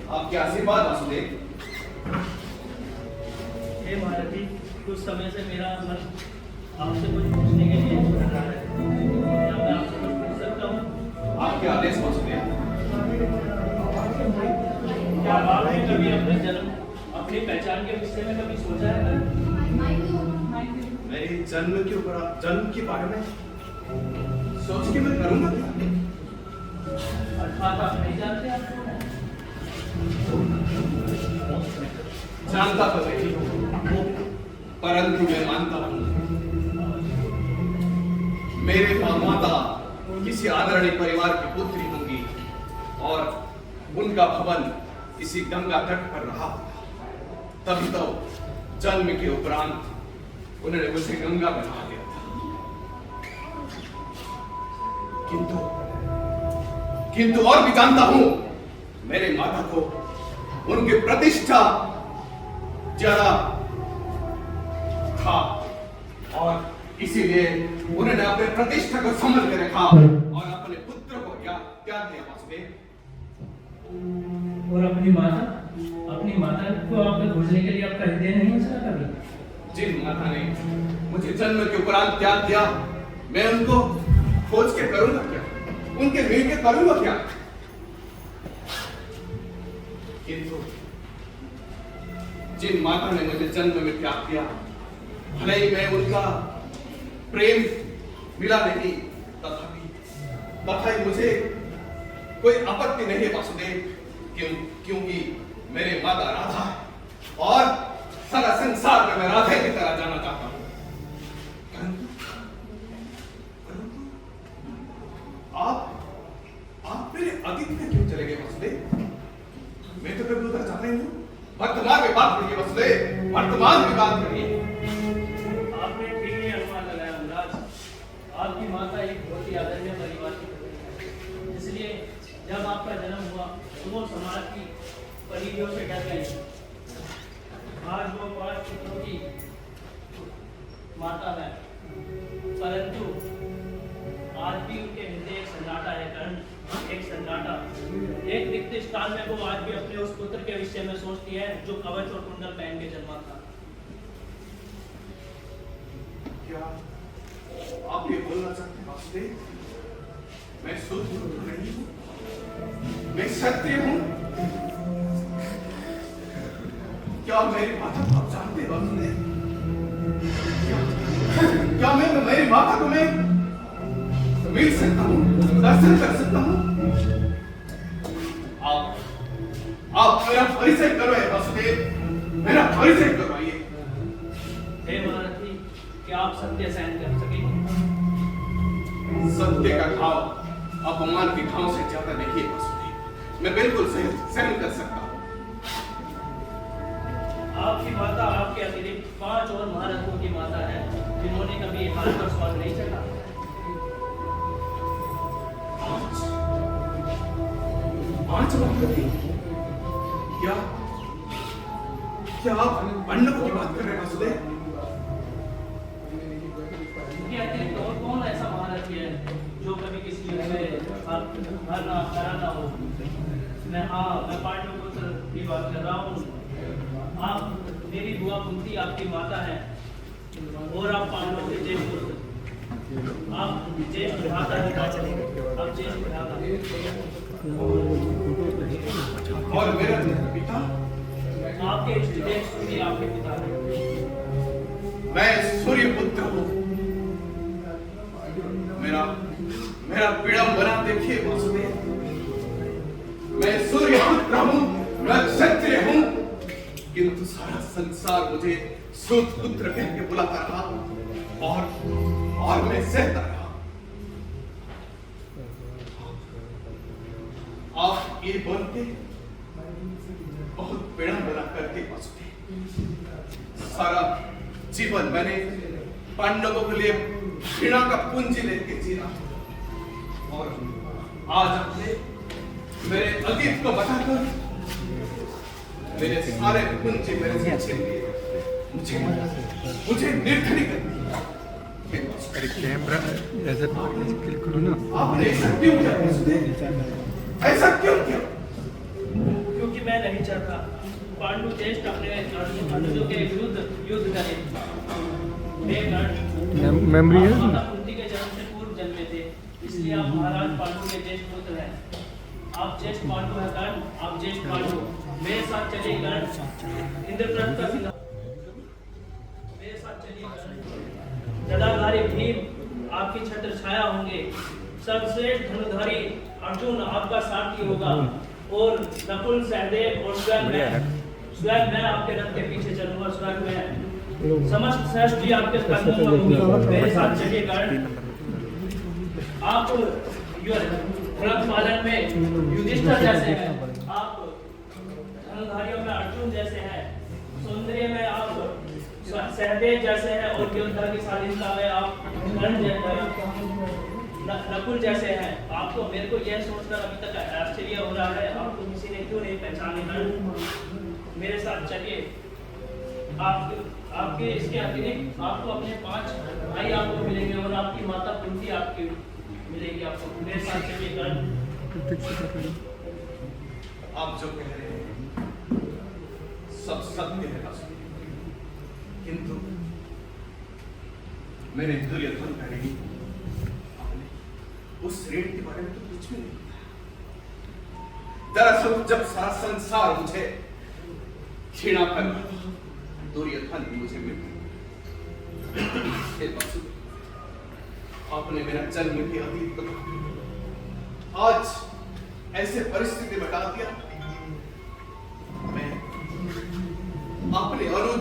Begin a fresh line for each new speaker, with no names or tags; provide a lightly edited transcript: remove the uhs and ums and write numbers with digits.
आपके आशीर्वाद वासुदेव।
हे महारथी, कुछ समय से मेरा मन आपसे कुछ पूछने के लिए उठ रहा है। क्या मैं आपसे कुछ पूछ सकता हूँ?
आपके आदेश वासुदेव।
क्या आपने कभी अपने जन्म, अपनी पहचान के विषय में कभी सोचा है?
मेरे जन्म के बारे में सोच के मैं करूंगा क्या?
अर्थात आप नहीं जानते आप कौन हैं?
जानता तो नहीं हूं, परंतु मैं मानता हूं मेरे माता किसी आदरणीय परिवार की पुत्री होंगी और उनका भवन किसी गंगा तट पर रहा होगा। तभी तो जन्म के उपरांत उन्होंने मुझे गंगा में नहा दिया था। किंतु और भी जानता हूं मेरे माता को उनकी प्रतिष्ठा ज्यादा था और इसीलिए उन्होंने अपने प्रतिष्ठा को संभल के रखा और अपने पुत्र को त्याग दिया वासुदेव।
और अपनी माता को आपने खोजने के लिए आपका हृदय नहीं हो सका कभी?
जिन माता ने मुझे जन्म के उपरांत त्याग दिया, मैं उनको खोज के करूंगा क्या? उनके मिल के करूंगा क्या? किंतु जिन माता ने मुझे जन्म में त्याग दिया, भले ही मैं उनका प्रेम मिला नहीं, तथापि मुझे कोई आपत्ति नहीं है वासुदेव, क्योंकि मेरे माता राधा है और सारा संसार में मैं राधे की तरह जाना चाहता हूं। आप मेरे अतीत में क्यों चले गए वासुदेव? मैं तो कभी उधर जाता ही नहीं। वर्तमान में बात करिए वासुदेव, वर्तमान में बात करिए।
आपने ठीक ही अनुमान लगाया अनुराज। आपकी माता एक बहुत ही आदरणीय परिवार की है, इसलिए जब आपका जन्म हुआ तो वो समाज की परिधियों से डर गई। आज वो 5 पुत्रों की माता है, परंतु आज भी उनके हृदय एक सन्नाटा है। कर्ण एक सन्नाटा, एक रिक्त स्थान में वो आज भी अपने उस पुत्र के विषय में सोचती है जो कवच और कुंडल पहन के जन्मा था।
क्या आप ये बोलना चाहते हैं वासुदेव? मैं शुद्ध नहीं हूं, मैं सत्य हूं। क्या मेरी माता को आप जानते हैं वासुदेव? क्या मैं मेरी माता को मैं मिल सकता हूं, दर्शन कर सकता हूं? आप मेरा परिचय करवाइए वासुदेव, मेरा परिचय करवाइए।
हे महारथी, क्या आप सत्य सहन कर सकेंगे?
सत्य का घाव अपमान के घाव से ज्यादा नहीं है वासुदेव, मैं बिल्कुल सहन कर सकता हूं।
आपकी माता आपके अतिरिक्त 5 और महारथों की माता है जिन्होंने कभी हाथ पर स्वाद नहीं चढ़ा।
5 महारथी? क्या आप पांडवों की बात कर रहे हैं वासुदेव?
इनके अतिरिक्त और कौन ऐसा महारथी है जो कभी किसी युद्ध में हरा ना हो? मैं पांडवपुत्र की बात कर रहा हूँ। आप मेरी बुआ कुंती आपकी माता है और आप पांडवों के ज्येष्ठ पुत्र, आप ज्येष्ठ भ्राता हैं, आप ज्येष्ठ भ्राता।
और मेरा पिता?
आपके इष्टदेव सूर्य आपके पिता हैं।
मैं सूर्य पुत्र हूं। मेरा विडंबना देखिए वासुदेव। मैं सूर्य पुत्र हूं, मैं क्षत्रिय हूं, किंतु सारा संसार मुझे सूत पुत्र कह के बुलाता रहा और मैं सहता रहा। आप ये बोल के बहुत विडंबना करके वासुदेव। सारा जीवन मैंने पांडवों के लिए घृणा का पूंजी लेके जीना और आज आपने मेरे अतीत को बताकर मेरे सारे पूंजी मेरे से छीन लिए, मुझे निर्धनी कर दिया।
कैमरा ऐसे क्लिक करो ना।
आपने ऐसा क्यों किया वासुदेव? ऐसा क्यों किया?
क्योंकि मैं नहीं चाहता पांडु ज्येष्ठ अपने अनुजों के विरुद्ध युद्ध करें। वे कर्ण
मेमोरी है
माता कुंती के जन्म से पूर्व जन्मे थे, इसलिए आप महाराज पांडु के ज्येष्ठ पुत्र हैं। आप ज्येष्ठ पांडु हैं कर्ण, आप ज्येष्ठ पांडु मेरे साथ चलिए कर्ण। इंद्रप्रस्थ का सिंहासन मेरे साथ चलिए कर्ण। गदाधारी भीम आपकी छत्र छाया होंगे। सर्वश्रेष्ठ धनुधारी अर्जुन आपका सारथी होगा और नकुल सहदेव और स्वयं मैं आपके रथ के पीछे चलूंगा। स्वयं मैं समस्त श्रेष्ठ भी आपके कदमों में होंगे। मेरे साथ चलिए कर्ण। आप रथ पालन में युधिष्ठिर जैसे हैं, आप धनुधारियों में अर्जुन जैसे हैं, सौंदर्य में आप सहदेव जैसे हैं और योद्धा की शालीनता में आप नकुल जैसे हैं। आपको मेरे को यह सोचकर अभी तक आश्चर्य हो रहा है, आपको किसी ने क्यों नहीं पहचाने। मेरे साथ चलिए। आपके इसके अतिरिक्त आपको अपने 5 भाई आपको मिलेंगे और आपकी माता कुंती आपकी मिलेगी आपको। मेरे साथ चलिए कर्ण।
आप जो कह रहे हैं सब सत्य है, किंतु मैंने दुर्योधन का नहीं, उस ऋण के बारे में तो कुछ भी नहीं बताया। दरअसल जब सारा संसार मुझे घृणा कर रहा था, दुर्योधन मुझे मिल गया। आपने मेरा जन्म के अतीत बता आज ऐसे परिस्थिति में डाल दिया। मैं अपने अनुज